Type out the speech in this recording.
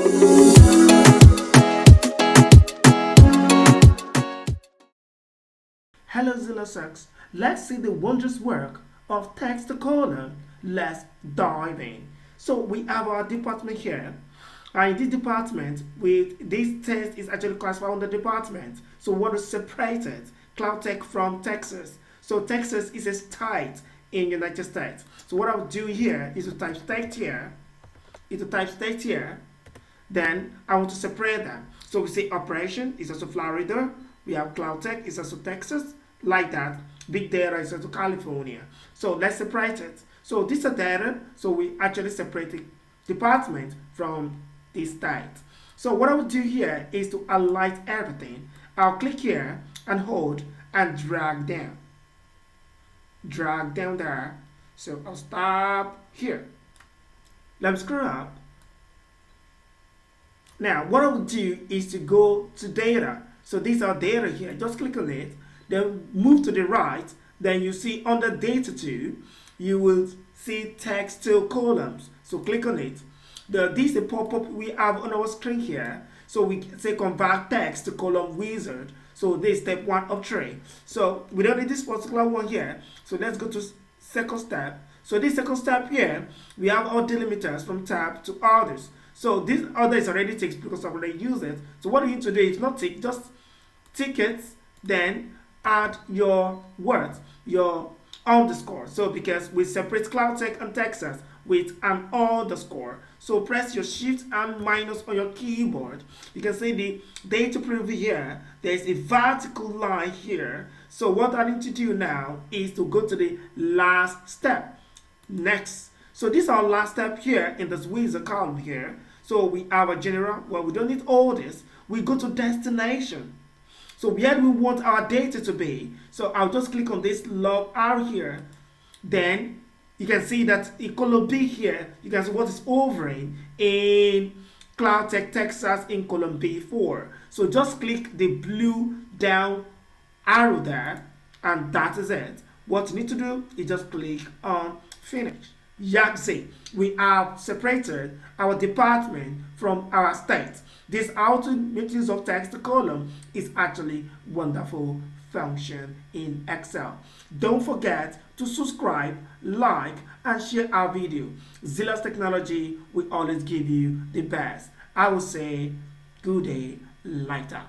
Hello Xellux, let's see the wondrous work of text to column. Let's dive in. So we have our department here. And in this department, with this text is actually classified under department. So we want to separate it, Cloud Tech from Texas. So Texas is a state in United States. So what I'll do here is to type state here. Then I want to separate them. So we say operation is also Florida. We have Cloud Tech is also Texas. Like that. Big data is also California. So let's separate it. So this is data. So we actually separate the department from the state. So what I will do here is to highlight everything. I'll click here and hold and drag down. Drag down there. So I'll stop here. Let me scroll up. Now what I will do is to go to data. So these are data here. Just click on it. Then move to the right. Then you see under data 2, you will see text to columns. So click on it. This is the pop-up we have on our screen here. So we say convert text to column wizard. So this is step 1 of 3. So we don't need this particular one here. So let's go to second step. So this second step here, we have our delimiters from tab to others. So this other is already ticked because I've already used it. So what you need to do is not tick, just tick it, then add your words, your underscore. So because we separate Cloud Tech and Texas with an underscore. So press your shift and minus on your keyboard. You can see the data preview here. There's a vertical line here. So what I need to do now is to go to the last step. Next. So this is our last step here in this wizard column here. So we have a general. Well, we don't need all this. We go to destination. So where do we want our data to be? So I'll just click on this log R here. Then you can see that in column B here, you can see what is hovering in Cloud Tech Texas in column B4. So just click the blue down arrow there, and that is it. What you need to do is just click on finish. Yaxi, we have separated our department from our state. This how to make use of text to column is actually wonderful function in Excel. Don't forget to subscribe, like, and share our video. Xellux Technology will always give you the best. I will say good day later.